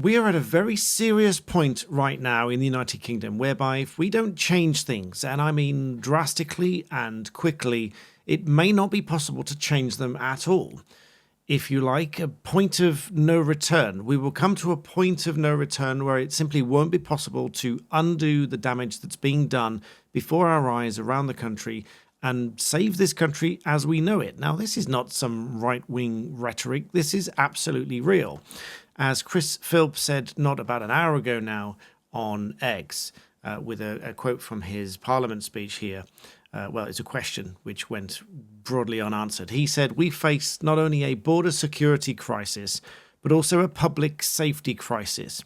We are at a very serious point right now in the United Kingdom whereby if we don't change things, and I mean drastically and quickly, it may not be possible to change them at all. If you like, a point of no return. We will come to a point of no return where it simply won't be possible to undo the damage that's being done before our eyes around the country and save this country as we know it. Now, this is not some right-wing rhetoric. This is absolutely real. As Chris Philp said not about an hour ago now on X, with a quote from his Parliament speech here. Well, it's a question which went broadly unanswered. He said, "We face not only a border security crisis, but also a public safety crisis."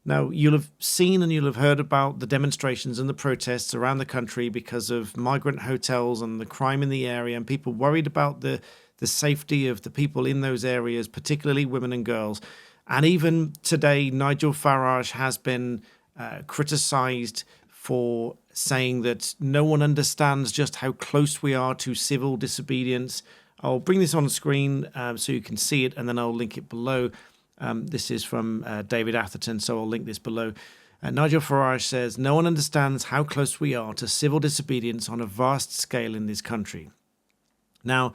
Now, you'll have seen and you'll have heard about the demonstrations and the protests around the country because of migrant hotels and the crime in the area and people worried about the safety of the people in those areas, particularly women and girls. And even today, Nigel Farage has been criticised for saying that no one understands just how close we are to civil disobedience. I'll bring this on the screen so you can see it, and then I'll link it below. This is from David Atherton, so I'll link this below. Nigel Farage says, "No one understands how close we are to civil disobedience on a vast scale in this country." Now,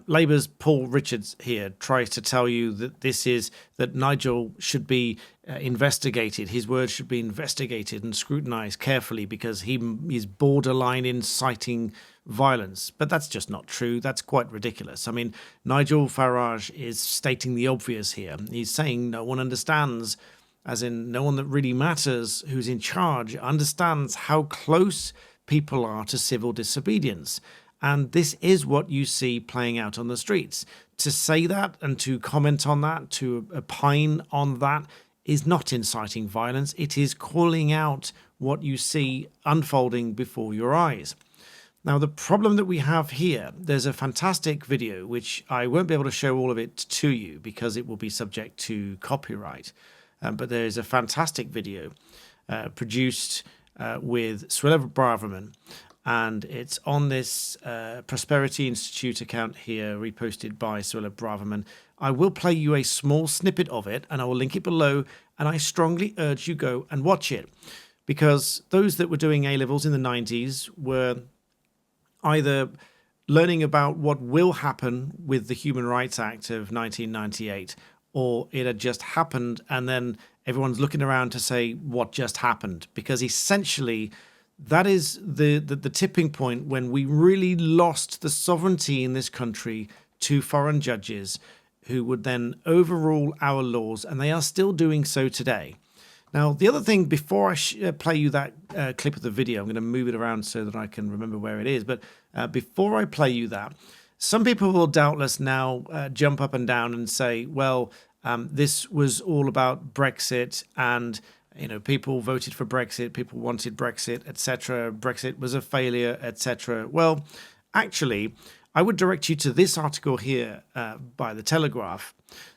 Labour's Paul Richards here tries to tell you that Nigel should be investigated. His words should be investigated and scrutinised carefully because he is borderline inciting violence. But that's just not true. That's quite ridiculous. I mean, Nigel Farage is stating the obvious here. He's saying no one understands, as in no one that really matters who's in charge understands how close people are to civil disobedience. And this is what you see playing out on the streets. To say that and to comment on that, to opine on that, is not inciting violence. It is calling out what you see unfolding before your eyes. Now, the problem that we have here, there's a fantastic video, which I won't be able to show all of it to you because it will be subject to copyright. But there is a fantastic video produced with Suella Braverman. And it's on this Prosperity Institute account here, reposted by Suella Braverman. I will play you a small snippet of it, and I will link it below, and I strongly urge you go and watch it. Because those that were doing A-levels in the 90s were either learning about what will happen with the Human Rights Act of 1998, or it had just happened, and then everyone's looking around to say what just happened. Because essentially, that is the tipping point when we really lost the sovereignty in this country to foreign judges who would then overrule our laws, and they are still doing so today. Now, the other thing, before I play you that clip of the video, I'm going to move it around so that I can remember where it is, but before I play you that, some people will doubtless now jump up and down and say, well, this was all about Brexit and people voted for Brexit, people wanted Brexit, etc. Brexit was a failure, etc. Well, actually, I would direct you to this article here by The Telegraph.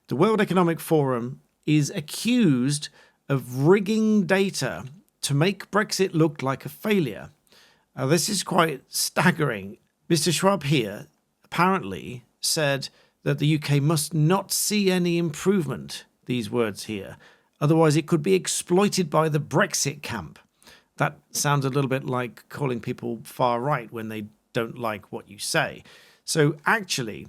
The World Economic Forum is accused of rigging data to make Brexit look like a failure. This is quite staggering. Mr. Schwab here apparently said that the UK must not see any improvement, these words here. Otherwise, it could be exploited by the Brexit camp. That sounds a little bit like calling people far right when they don't like what you say. So actually,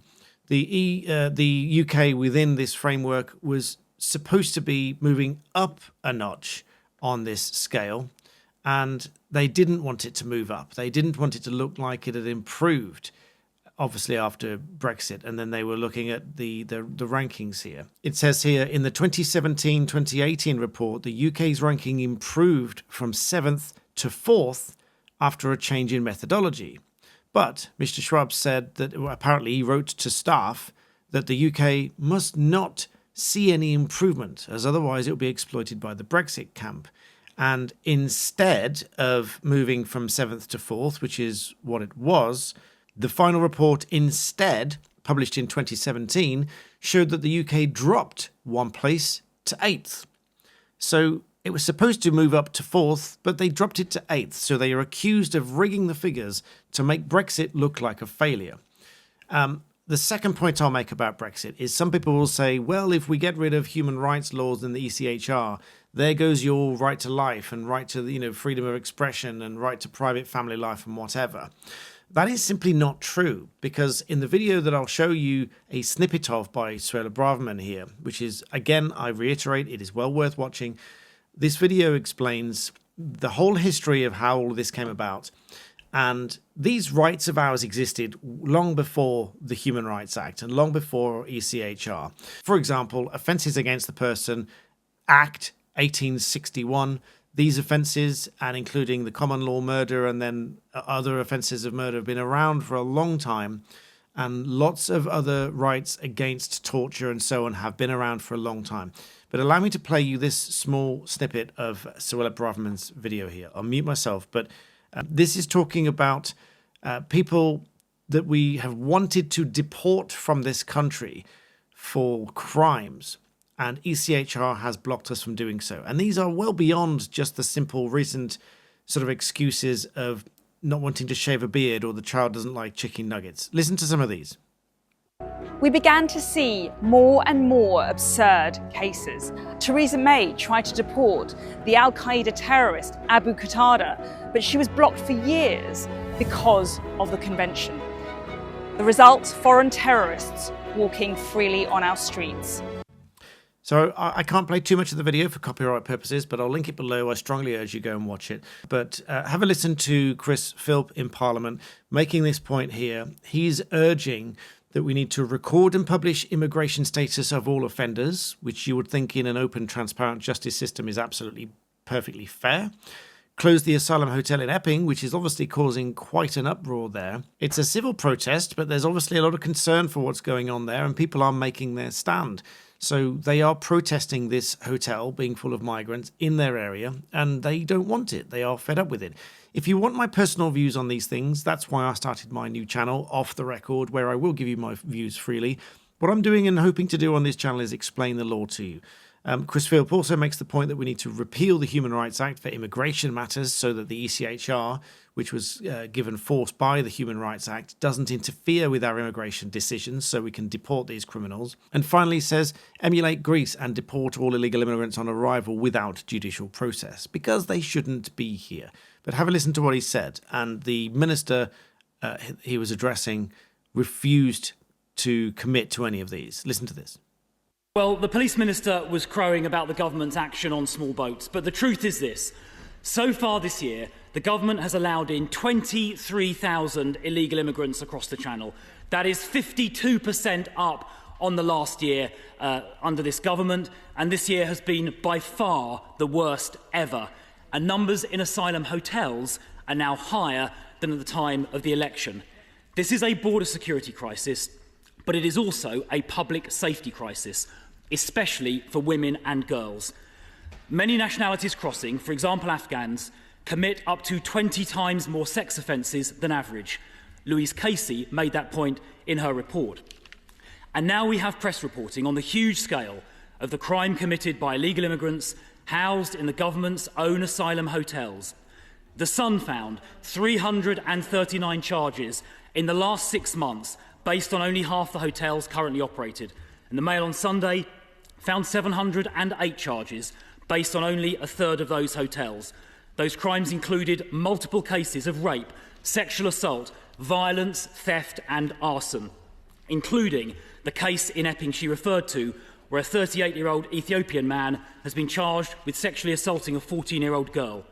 the UK within this framework was supposed to be moving up a notch on this scale, and they didn't want it to move up. They didn't want it to look like it had improved, obviously after Brexit, and then they were looking at the rankings here. It says here, in the 2017-2018 report, the UK's ranking improved from 7th to 4th after a change in methodology. But Mr. Schwab said that apparently he wrote to staff that the UK must not see any improvement, as otherwise it will be exploited by the Brexit camp. And instead of moving from 7th to 4th, which is what it was, the final report instead, published in 2017, showed that the UK dropped one place to 8th. So it was supposed to move up to 4th, but they dropped it to 8th. So they are accused of rigging the figures to make Brexit look like a failure. The second point I'll make about Brexit is some people will say, well, if we get rid of human rights laws in the ECHR, there goes your right to life and right to freedom of expression and right to private family life and whatever. That is simply not true, because in the video that I'll show you a snippet of by Suella Braverman here, which is, again, I reiterate, it is well worth watching. This video explains the whole history of how all of this came about. And these rights of ours existed long before the Human Rights Act and long before ECHR. For example, Offences Against the Person Act 1861. These offences, and including the common law murder and then other offences of murder, have been around for a long time. And lots of other rights against torture and so on have been around for a long time. But allow me to play you this small snippet of Suella Braverman's video here. I'll mute myself, but this is talking about people that we have wanted to deport from this country for crimes, and ECHR has blocked us from doing so. And these are well beyond just the simple recent sort of excuses of not wanting to shave a beard or the child doesn't like chicken nuggets. Listen to some of these. We began to see more and more absurd cases. Theresa May tried to deport the Al-Qaeda terrorist Abu Qatada, but she was blocked for years because of the convention. The result, foreign terrorists walking freely on our streets. So I can't play too much of the video for copyright purposes, but I'll link it below. I strongly urge you go and watch it. But have a listen to Chris Philp in Parliament making this point here. He's urging that we need to record and publish immigration status of all offenders, which you would think in an open, transparent justice system is absolutely perfectly fair. Close the Asylum Hotel in Epping, which is obviously causing quite an uproar there. It's a civil protest, but there's obviously a lot of concern for what's going on there, and people are making their stand. So they are protesting this hotel being full of migrants in their area, and they don't want it. They are fed up with it. If you want my personal views on these things, that's why I started my new channel, Off the Record, where I will give you my views freely. What I'm doing and hoping to do on this channel is explain the law to you. Chris Philp also makes the point that we need to repeal the Human Rights Act for immigration matters so that the ECHR, which was given force by the Human Rights Act, doesn't interfere with our immigration decisions so we can deport these criminals. And finally says, emulate Greece and deport all illegal immigrants on arrival without judicial process, because they shouldn't be here. But have a listen to what he said. And the minister he was addressing refused to commit to any of these. Listen to this. Well, the police minister was crowing about the government's action on small boats, but the truth is this. So far this year, the government has allowed in 23,000 illegal immigrants across the Channel. That is 52% up on the last year under this government, and this year has been by far the worst ever. And numbers in asylum hotels are now higher than at the time of the election. This is a border security crisis, but it is also a public safety crisis, especially for women and girls. Many nationalities crossing, for example Afghans, commit up to 20 times more sex offences than average. Louise Casey made that point in her report. And now we have press reporting on the huge scale of the crime committed by illegal immigrants housed in the government's own asylum hotels. The Sun found 339 charges in the last 6 months based on only half the hotels currently operated. And the Mail on Sunday found 708 charges based on only a third of those hotels. Those crimes included multiple cases of rape, sexual assault, violence, theft and arson, including the case in Epping she referred to, where a 38-year-old Ethiopian man has been charged with sexually assaulting a 14-year-old girl.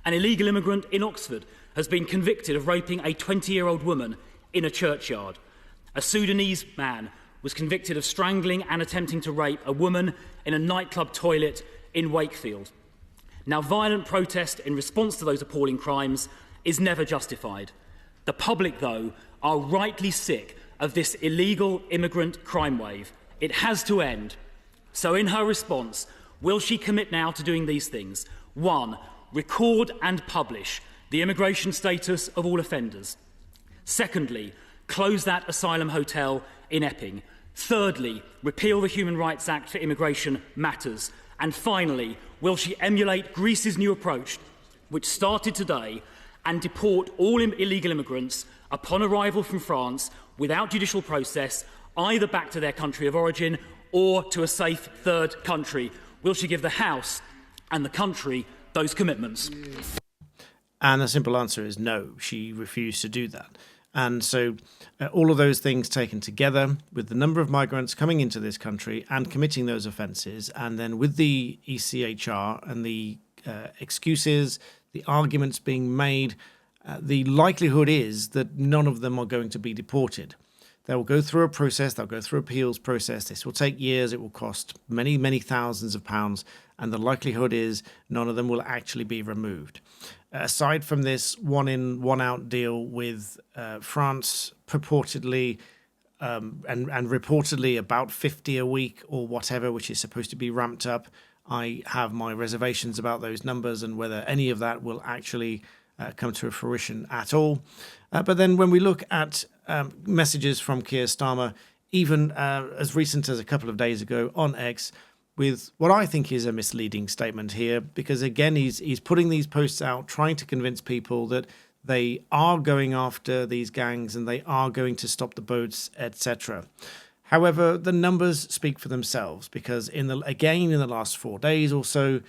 An illegal immigrant in Oxford has been convicted of raping a 20-year-old woman in a churchyard. A Sudanese man was convicted of strangling and attempting to rape a woman in a nightclub toilet in Wakefield. Now, violent protest in response to those appalling crimes is never justified. The public, though, are rightly sick of this illegal immigrant crime wave. It has to end. So in her response, will she commit now to doing these things? 1, record and publish the immigration status of all offenders. Secondly, close that asylum hotel in Epping. Thirdly, repeal the Human Rights Act for immigration matters. And finally, will she emulate Greece's new approach, which started today, and deport all illegal immigrants upon arrival from France without judicial process, either back to their country of origin or to a safe third country? Will she give the House and the country those commitments? And the simple answer is no, she refused to do that. And so all of those things taken together with the number of migrants coming into this country and committing those offences, and then with the ECHR and the excuses, the arguments being made, the likelihood is that none of them are going to be deported. They'll go through a process, they'll go through appeals process. This will take years, it will cost many, many thousands of pounds, and the likelihood is none of them will actually be removed. Aside from this one-in, one-out deal with France, purportedly and reportedly about 50 a week or whatever, which is supposed to be ramped up, I have my reservations about those numbers and whether any of that will actually come to fruition at all. But then when we look at messages from Keir Starmer, even as recent as a couple of days ago on X, with what I think is a misleading statement here, because again, he's putting these posts out, trying to convince people that they are going after these gangs and they are going to stop the boats, etc. However, the numbers speak for themselves, because in the last 4 days or so,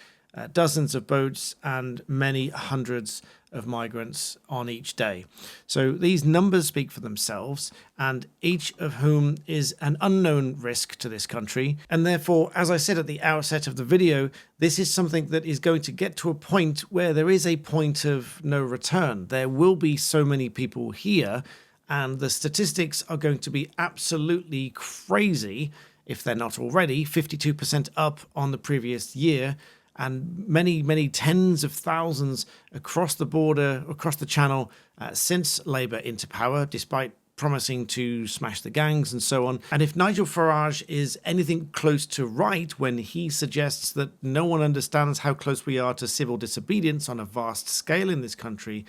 dozens of boats and many hundreds of migrants on each day. So these numbers speak for themselves, and each of whom is an unknown risk to this country. And therefore, as I said at the outset of the video, this is something that is going to get to a point where there is a point of no return. There will be so many people here, and the statistics are going to be absolutely crazy, if they're not already, 52% up on the previous year, and many, many tens of thousands across the border, across the channel, since Labour into power, despite promising to smash the gangs and so on. And if Nigel Farage is anything close to right when he suggests that no one understands how close we are to civil disobedience on a vast scale in this country,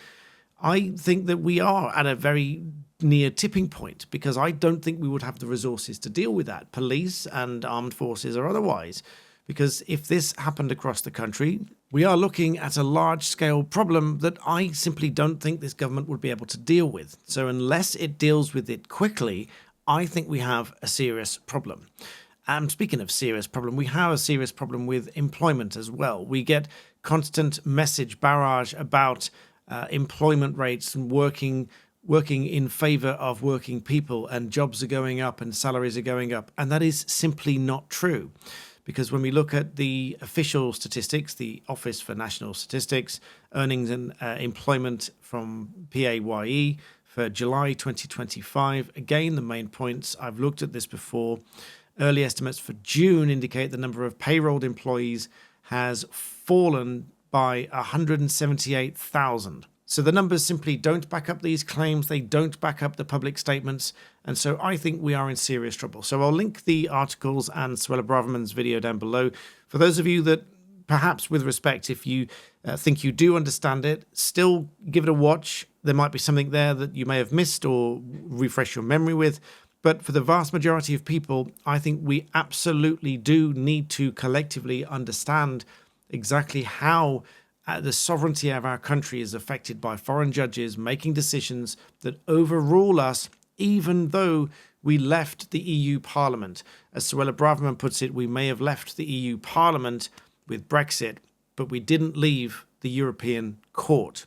I think that we are at a very near tipping point, because I don't think we would have the resources to deal with that, police and armed forces or otherwise. Because if this happened across the country, we are looking at a large-scale problem that I simply don't think this government would be able to deal with. So unless it deals with it quickly, I think we have a serious problem. And speaking of serious problem, we have a serious problem with employment as well. We get constant message barrage about employment rates and working in favour of working people, and jobs are going up and salaries are going up. And that is simply not true. Because when we look at the official statistics, the Office for National Statistics, earnings and employment from PAYE for July 2025, again, the main points, I've looked at this before. Early estimates for June indicate the number of payrolled employees has fallen by 178,000. So the numbers simply don't back up these claims. They don't back up the public statements. And so I think we are in serious trouble. So I'll link the articles and Suella Braverman's video down below. For those of you that perhaps with respect, if you think you do understand it, still give it a watch. There might be something there that you may have missed or refresh your memory with. But for the vast majority of people, I think we absolutely do need to collectively understand exactly how the sovereignty of our country is affected by foreign judges making decisions that overrule us, even though we left the EU Parliament. As Suella Braverman puts it, we may have left the EU Parliament with Brexit, but we didn't leave the European Court,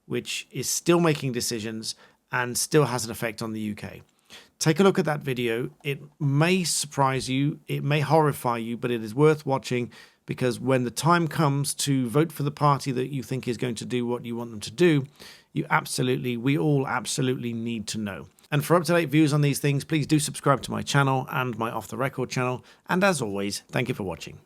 which is still making decisions and still has an effect on the UK. Take a look at that video. It may surprise you, it may horrify you, but it is worth watching, because when the time comes to vote for the party that you think is going to do what you want them to do, we all absolutely need to know. And for up-to-date views on these things, please do subscribe to my channel and my Off the Record channel. And as always, thank you for watching.